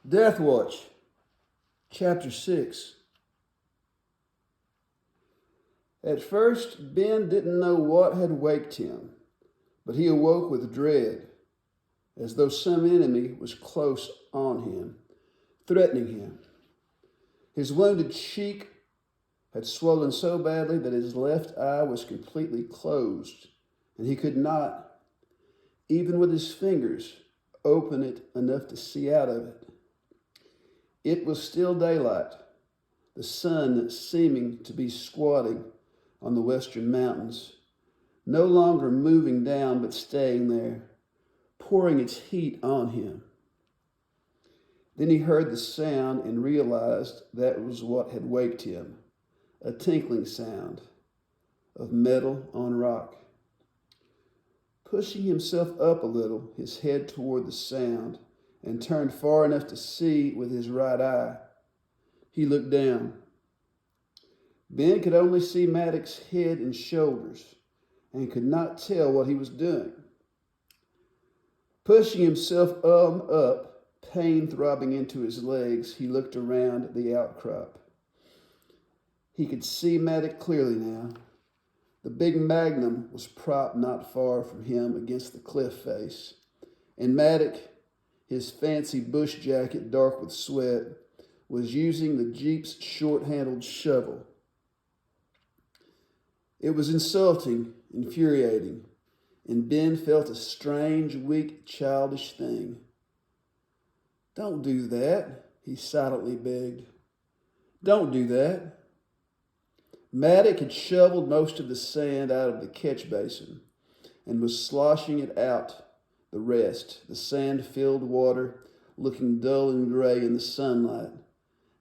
Deathwatch Chapter 6. At first, Ben didn't know what had waked him, but he awoke with dread, as though some enemy was close on him, threatening him. His wounded cheek had swollen so badly that his left eye was completely closed, and he could not, even with his fingers, open it enough to see out of it. It was still daylight, the sun seeming to be squatting on the western mountains, no longer moving down but staying there, pouring its heat on him. Then he heard the sound and realized that was what had waked him, a tinkling sound of metal on rock. Pushing himself up a little, his head toward the sound, and turned far enough to see with his right eye, he looked down. Ben could only see Maddox's head and shoulders, and could not tell what he was doing. Pushing himself up, pain throbbing into his legs, he looked around the outcrop. He could see Maddox clearly now. The big magnum was propped not far from him against the cliff face, and Maddox, his fancy bush jacket dark with sweat, was using the Jeep's short-handled shovel. It was insulting, infuriating, and Ben felt a strange, weak, childish thing. "Don't do that," he silently begged. "Don't do that." Maddox had shoveled most of the sand out of the catch basin and was sloshing it out the rest, the sand-filled water looking dull and gray in the sunlight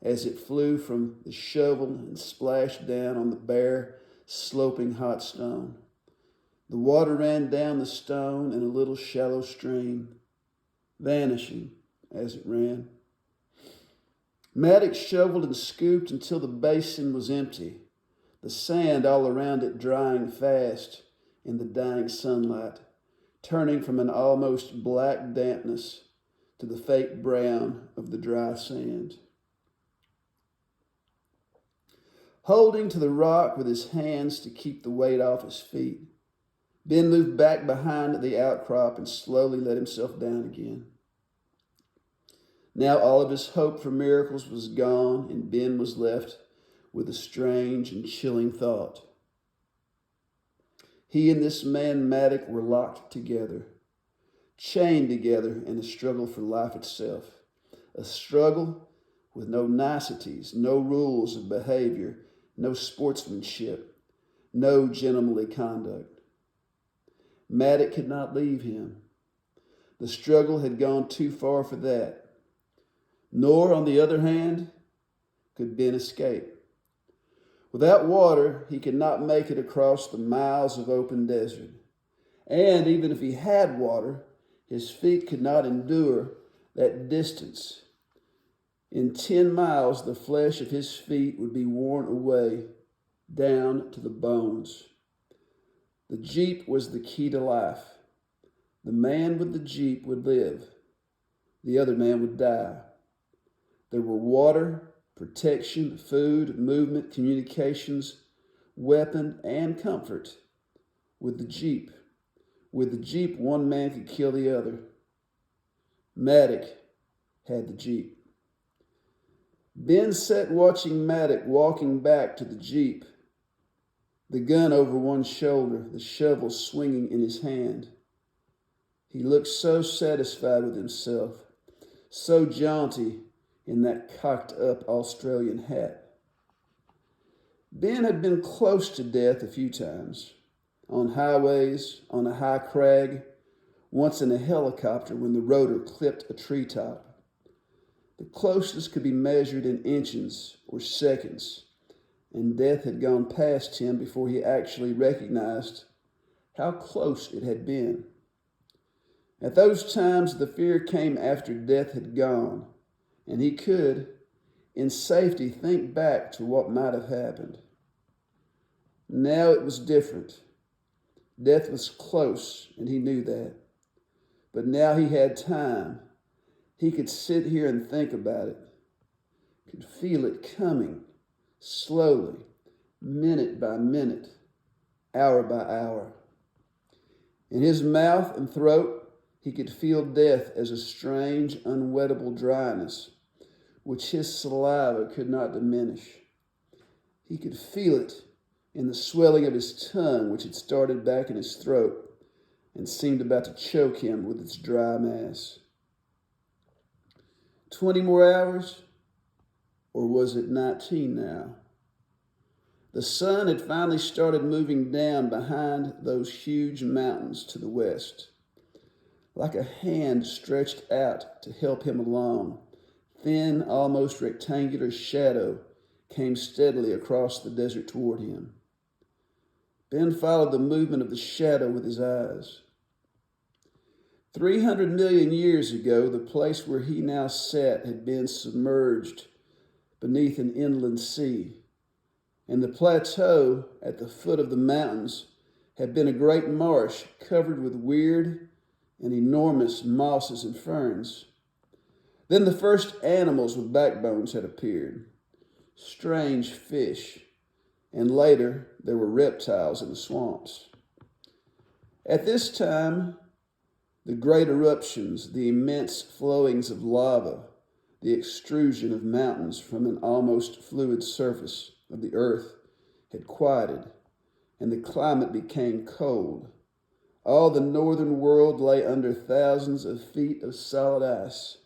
as it flew from the shovel and splashed down on the bare, sloping hot stone. The water ran down the stone in a little shallow stream, vanishing as it ran. Maddox shoveled and scooped until the basin was empty, the sand all around it drying fast in the dying sunlight, turning from an almost black dampness to the fake brown of the dry sand. Holding to the rock with his hands to keep the weight off his feet, Ben moved back behind the outcrop and slowly let himself down again. Now all of his hope for miracles was gone, and Ben was left with a strange and chilling thought. He and this man Maddox were locked together, chained together in a struggle for life itself, a struggle with no niceties, no rules of behavior, no sportsmanship, no gentlemanly conduct. Maddox could not leave him. The struggle had gone too far for that. Nor, on the other hand, could Ben escape. Without water, he could not make it across the miles of open desert. And even if he had water, his feet could not endure that distance. In 10 miles, the flesh of his feet would be worn away down to the bones. The Jeep was the key to life. The man with the Jeep would live. The other man would die. There were water, protection, food, movement, communications, weapon, and comfort with the Jeep. With the Jeep, one man could kill the other. Maddox had the Jeep. Ben sat watching Maddox walking back to the Jeep, the gun over one shoulder, the shovel swinging in his hand. He looked so satisfied with himself, so jaunty in that cocked-up Australian hat. Ben had been close to death a few times, on highways, on a high crag, once in a helicopter when the rotor clipped a treetop. The closest could be measured in inches or seconds, and death had gone past him before he actually recognized how close it had been. At those times, the fear came after death had gone, and he could, in safety, think back to what might have happened. Now it was different. Death was close, and he knew that. But now he had time. He could sit here and think about it, could feel it coming slowly, minute by minute, hour by hour. In his mouth and throat, he could feel death as a strange, unwettable dryness, which his saliva could not diminish. He could feel it in the swelling of his tongue, which had started back in his throat and seemed about to choke him with its dry mass. 20 more hours? Or was it 19 now? The sun had finally started moving down behind those huge mountains to the west. Like a hand stretched out to help him along, thin, almost rectangular shadow came steadily across the desert toward him. Ben followed the movement of the shadow with his eyes. 300 million years ago, the place where he now sat had been submerged beneath an inland sea, and the plateau at the foot of the mountains had been a great marsh covered with weird and enormous mosses and ferns. Then the first animals with backbones had appeared, strange fish, and later there were reptiles in the swamps. At this time, the great eruptions, the immense flowings of lava, the extrusion of mountains from an almost fluid surface of the earth had quieted, and the climate became cold. All the northern world lay under thousands of feet of solid ice.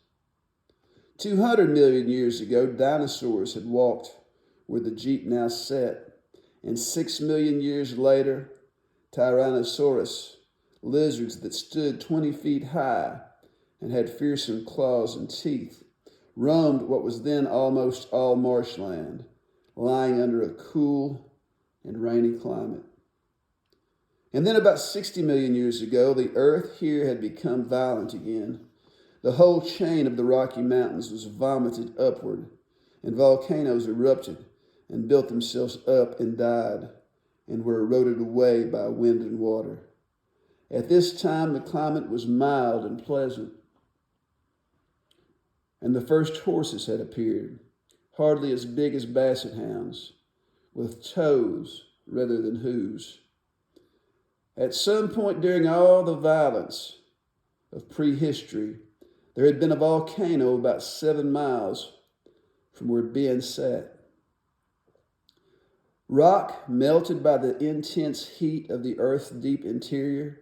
200 million years ago, dinosaurs had walked where the Jeep now sat, and 6 million years later, Tyrannosaurus, lizards that stood 20 feet high and had fearsome claws and teeth, roamed what was then almost all marshland, lying under a cool and rainy climate. And then about 60 million years ago, the earth here had become violent again. The whole chain of the Rocky Mountains was vomited upward, and volcanoes erupted and built themselves up and died and were eroded away by wind and water. At this time, the climate was mild and pleasant, and the first horses had appeared, hardly as big as basset hounds, with toes rather than hooves. At some point during all the violence of prehistory, there had been a volcano about 7 miles from where Ben sat. Rock, melted by the intense heat of the earth's deep interior,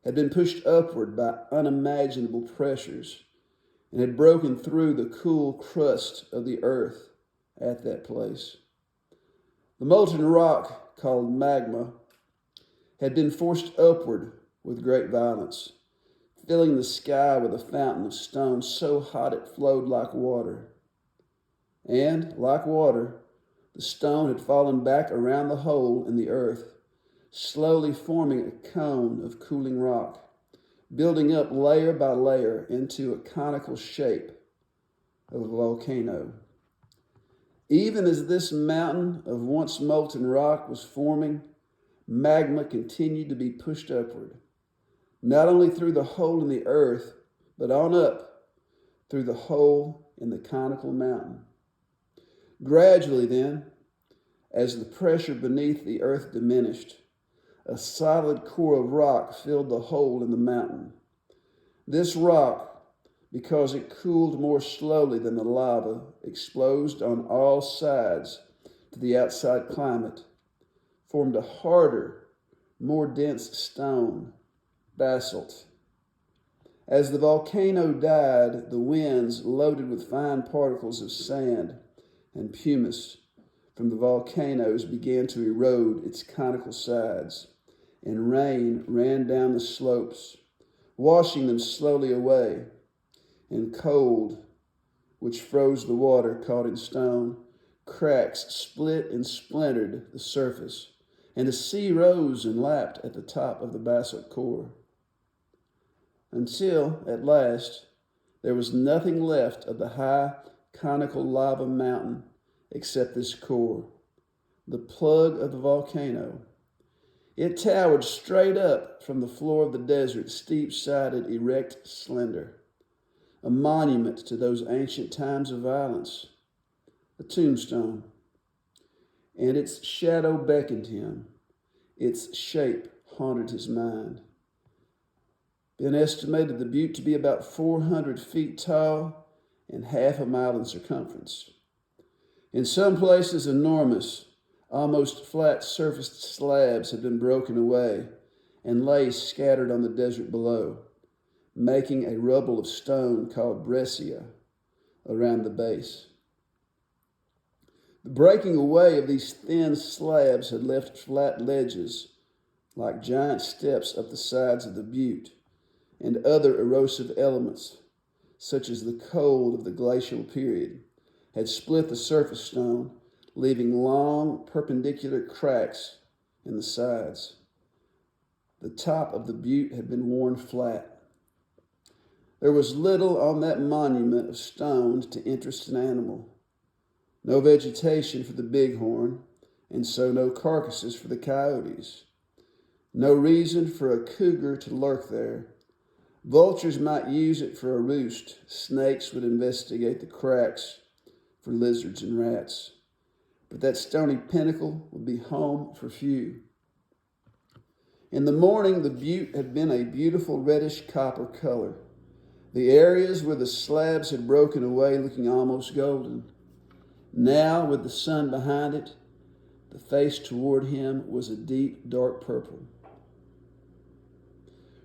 had been pushed upward by unimaginable pressures and had broken through the cool crust of the earth at that place. The molten rock, called magma, had been forced upward with great violence, filling the sky with a fountain of stone so hot it flowed like water. And, like water, the stone had fallen back around the hole in the earth, slowly forming a cone of cooling rock, building up layer by layer into a conical shape of a volcano. Even as this mountain of once molten rock was forming, magma continued to be pushed upward, not only through the hole in the earth, but on up through the hole in the conical mountain. Gradually then, as the pressure beneath the earth diminished, a solid core of rock filled the hole in the mountain. This rock, because it cooled more slowly than the lava exposed on all sides to the outside climate, formed a harder, more dense stone, basalt. As the volcano died, the winds, loaded with fine particles of sand and pumice from the volcanoes, began to erode its conical sides, and rain ran down the slopes, washing them slowly away, and cold, which froze the water caught in stone, cracks split and splintered the surface, and the sea rose and lapped at the top of the basalt core. Until, at last, there was nothing left of the high, conical lava mountain except this core, the plug of the volcano. It towered straight up from the floor of the desert, steep-sided, erect, slender. a monument to those ancient times of violence, a tombstone. And its shadow beckoned him. Its shape haunted his mind. Ben estimated the butte to be about 400 feet tall and half a mile in circumference. In some places, enormous, almost flat-surfaced slabs had been broken away and lay scattered on the desert below, making a rubble of stone called breccia around the base. The breaking away of these thin slabs had left flat ledges, like giant steps up the sides of the butte, and other erosive elements, such as the cold of the glacial period, had split the surface stone, leaving long perpendicular cracks in the sides. The top of the butte had been worn flat. There was little on that monument of stones to interest an animal. No vegetation for the bighorn, and so no carcasses for the coyotes. No reason for a cougar to lurk there. Vultures might use it for a roost. Snakes would investigate the cracks for lizards and rats. But that stony pinnacle would be home for few. In the morning, the butte had been a beautiful reddish copper color, the areas where the slabs had broken away looking almost golden. Now, with the sun behind it, the face toward him was a deep, dark purple.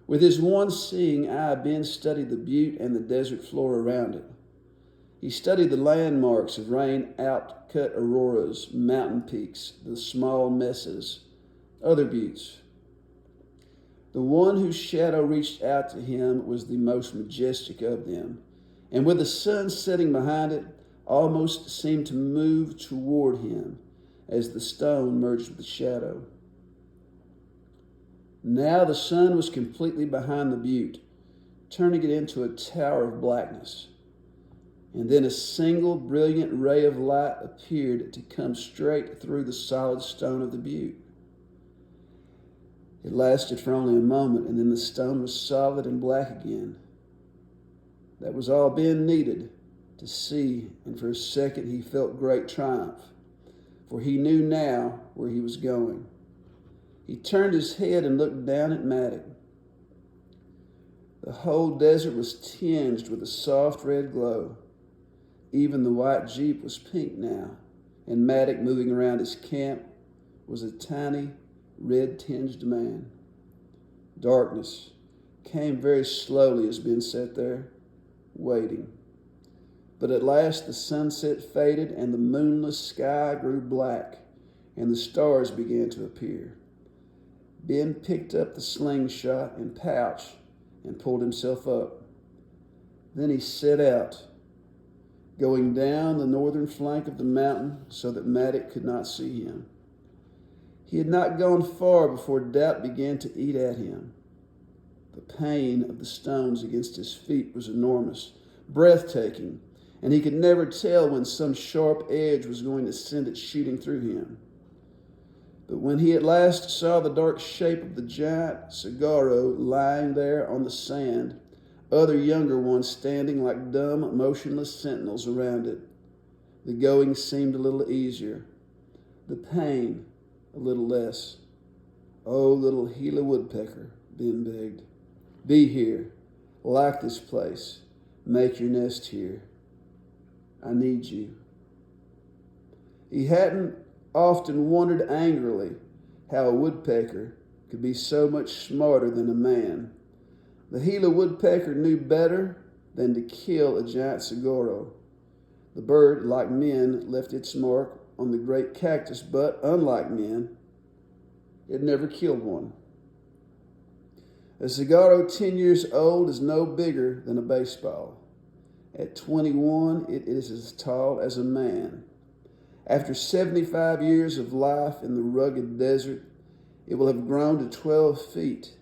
With his one seeing eye, Ben studied the butte and the desert floor around it. He studied the landmarks of rain-out-cut auroras, mountain peaks, the small mesas, other buttes. The one whose shadow reached out to him was the most majestic of them, and with the sun setting behind it, almost seemed to move toward him as the stone merged with the shadow. Now the sun was completely behind the butte, turning it into a tower of blackness. And then a single brilliant ray of light appeared to come straight through the solid stone of the butte. It lasted for only a moment, and then the stone was solid and black again. That was all Ben needed to see, and for a second he felt great triumph, for he knew now where he was going. He turned his head and looked down at Matic. The whole desert was tinged with a soft red glow. Even the white Jeep was pink now, and Matic, moving around his camp, was a tiny, red-tinged man. Darkness came very slowly as Ben sat there, waiting. But at last the sunset faded and the moonless sky grew black and the stars began to appear. Ben picked up the slingshot and pouch and pulled himself up. Then he set out, going down the northern flank of the mountain so that Matic could not see him. He had not gone far before doubt began to eat at him. The pain of the stones against his feet was enormous, breathtaking, and he could never tell when some sharp edge was going to send it shooting through him. But when he at last saw the dark shape of the giant saguaro lying there on the sand, other younger ones standing like dumb, motionless sentinels around it, the going seemed a little easier, the pain a little less. Oh, little Gila woodpecker, Ben begged. Be here. Like this place. Make your nest here. I need you. He hadn't often wondered angrily how a woodpecker could be so much smarter than a man. The Gila woodpecker knew better than to kill a giant saguaro. The bird, like men, left its mark on the great cactus, but unlike men, it never killed one. A saguaro 10 years old is no bigger than a baseball. At 21, it is as tall as a man. After 75 years of life in the rugged desert, it will have grown to 12 feet,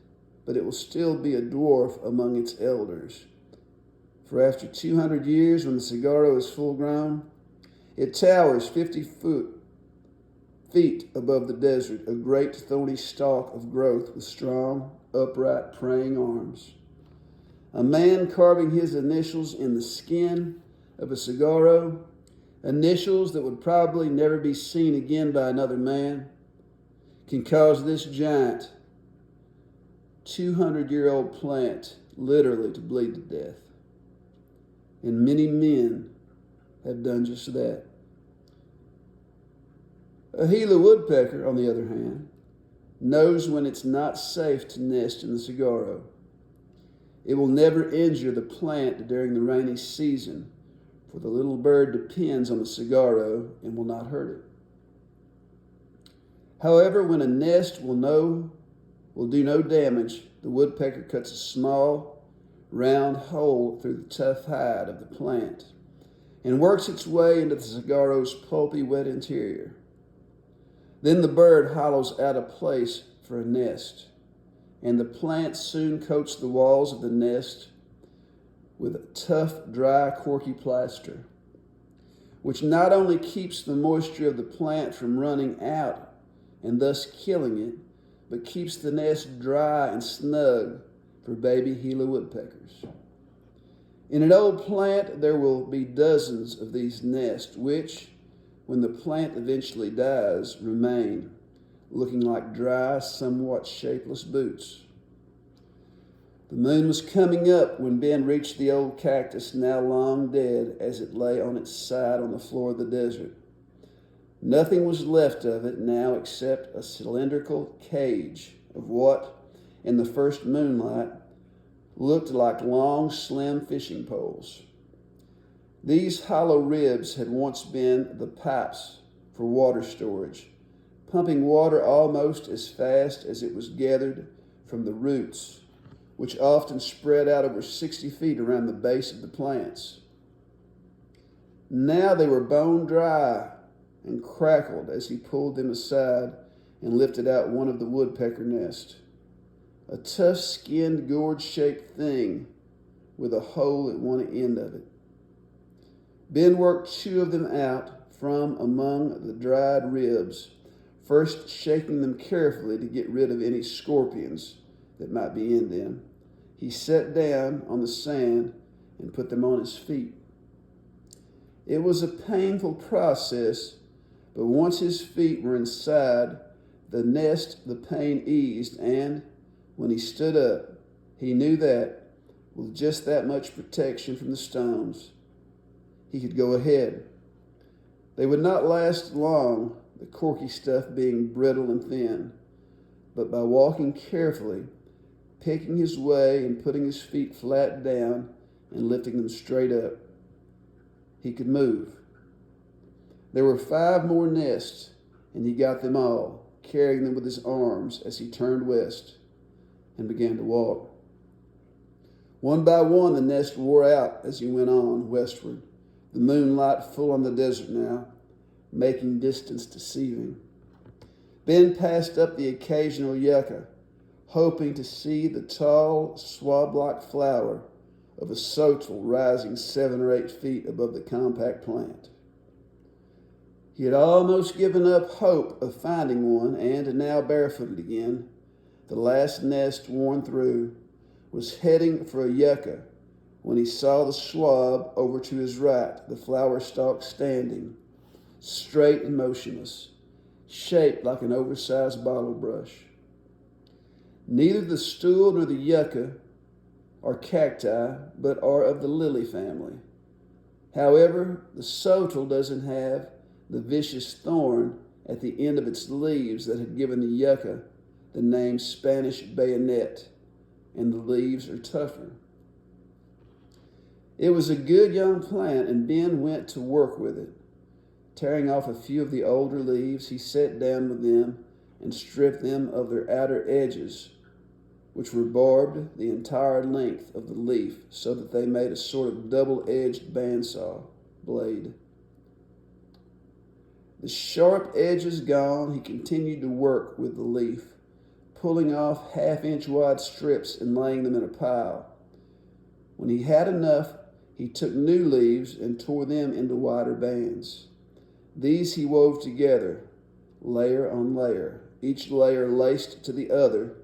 but it will still be a dwarf among its elders. For after 200 years, when the saguaro is full grown, it towers 50 feet above the desert, a great thorny stalk of growth with strong, upright, praying arms. A man carving his initials in the skin of a cigarro, initials that would probably never be seen again by another man, can cause this giant 200-year-old plant literally to bleed to death. And many men have done just that. A Gila woodpecker, on the other hand, knows when it's not safe to nest in the cigarro. It will never injure the plant during the rainy season, for the little bird depends on the cigarro and will not hurt it. However, when a nest will do no damage, the woodpecker cuts a small, round hole through the tough hide of the plant and works its way into the cigarro's pulpy, wet interior. Then the bird hollows out a place for a nest, and the plant soon coats the walls of the nest with a tough, dry, corky plaster, which not only keeps the moisture of the plant from running out and thus killing it, but keeps the nest dry and snug for baby Gila woodpeckers. In an old plant, there will be dozens of these nests, which, when the plant eventually dies, remain, looking like dry, somewhat shapeless boots. The moon was coming up when Ben reached the old cactus, now long dead, as it lay on its side on the floor of the desert. Nothing was left of it now except a cylindrical cage of what, in the first moonlight, looked like long, slim fishing poles. These hollow ribs had once been the pipes for water storage, pumping water almost as fast as it was gathered from the roots, which often spread out over 60 feet around the base of the plants. Now they were bone dry and crackled as he pulled them aside and lifted out one of the woodpecker nest, a tough-skinned, gourd-shaped thing with a hole at one end of it. Ben worked 2 of them out from among the dried ribs, first shaking them carefully to get rid of any scorpions that might be in them. He sat down on the sand and put them on his feet. It was a painful process, but once his feet were inside the nest, the pain eased, and when he stood up, he knew that, with just that much protection from the stones, he could go ahead. They would not last long, the corky stuff being brittle and thin, but by walking carefully, picking his way and putting his feet flat down and lifting them straight up, he could move. There were 5 more nests, and he got them all, carrying them with his arms as he turned west and began to walk. One by one, the nests wore out as he went on westward, the moonlight full on the desert now, making distance deceiving. Ben passed up the occasional yucca, hoping to see the tall, swab-like flower of a sotel rising 7 or 8 feet above the compact plant. He had almost given up hope of finding one, and now barefooted again, the last nest worn through, was heading for a yucca when he saw the swab over to his right, the flower stalk standing, straight and motionless, shaped like an oversized bottle brush. Neither the stool nor the yucca are cacti, but are of the lily family. However, the sotel doesn't have the vicious thorn at the end of its leaves that had given the yucca the name Spanish bayonet, and the leaves are tougher. It was a good young plant, and Ben went to work with it. Tearing off a few of the older leaves, he sat down with them and stripped them of their outer edges, which were barbed the entire length of the leaf so that they made a sort of double-edged bandsaw blade. The sharp edges gone, he continued to work with the leaf, pulling off half-inch wide strips and laying them in a pile. When he had enough, he took new leaves and tore them into wider bands. These he wove together, layer on layer, each layer laced to the other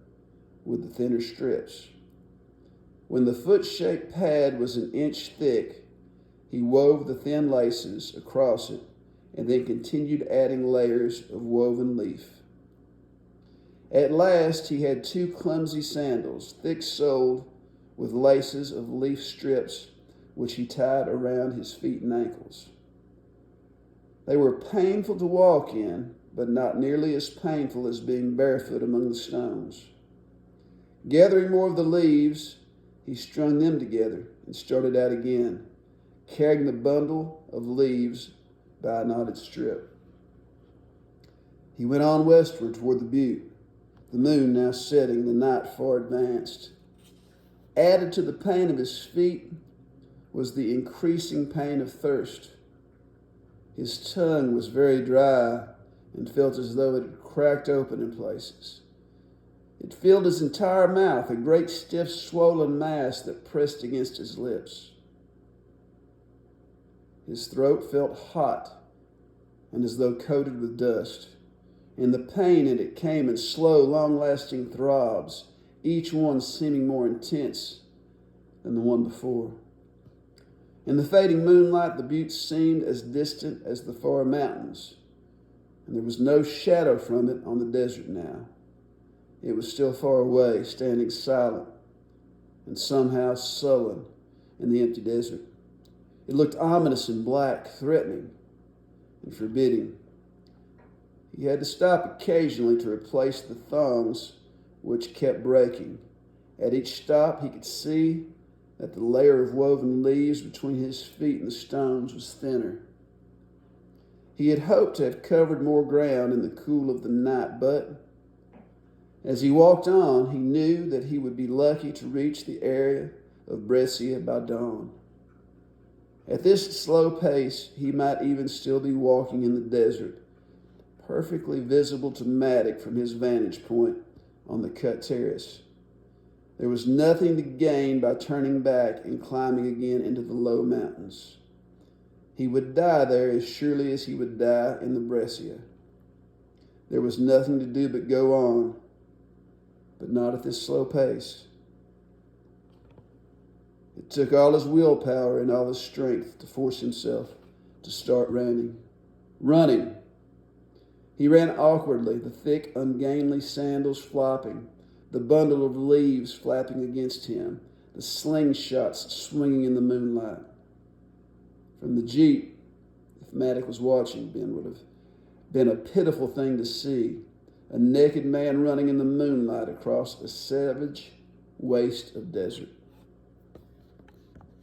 with the thinner strips. When the foot-shaped pad was an inch thick, he wove the thin laces across it and then continued adding layers of woven leaf. At last, he had 2 clumsy sandals, thick-soled with laces of leaf strips, which he tied around his feet and ankles. They were painful to walk in, but not nearly as painful as being barefoot among the stones. Gathering more of the leaves, he strung them together and started out again, carrying the bundle of leaves by a knotted strip. He went on westward toward the butte, the moon now setting, the night far advanced. Added to the pain of his feet was the increasing pain of thirst. His tongue was very dry and felt as though it had cracked open in places. It filled his entire mouth, a great stiff swollen mass that pressed against his lips. His throat felt hot and as though coated with dust, and the pain in it came in slow, long-lasting throbs, each one seeming more intense than the one before. In the fading moonlight, the butte seemed as distant as the far mountains, and there was no shadow from it on the desert now. It was still far away, standing silent and somehow sullen in the empty desert. It looked ominous and black, threatening and forbidding. He had to stop occasionally to replace the thongs which kept breaking. At each stop, he could see that the layer of woven leaves between his feet and the stones was thinner. He had hoped to have covered more ground in the cool of the night, but as he walked on, he knew that he would be lucky to reach the area of Brescia by dawn. At this slow pace, he might even still be walking in the desert, perfectly visible to Maddock from his vantage point on the cut terrace. There was nothing to gain by turning back and climbing again into the low mountains. He would die there as surely as he would die in the Brescia. There was nothing to do but go on, but not at this slow pace. It took all his willpower and all his strength to force himself to start running. He ran awkwardly, the thick, ungainly sandals flopping, the bundle of leaves flapping against him, the slingshots swinging in the moonlight. From the jeep, if Maddock was watching, Ben would have been a pitiful thing to see, a naked man running in the moonlight across a savage waste of desert.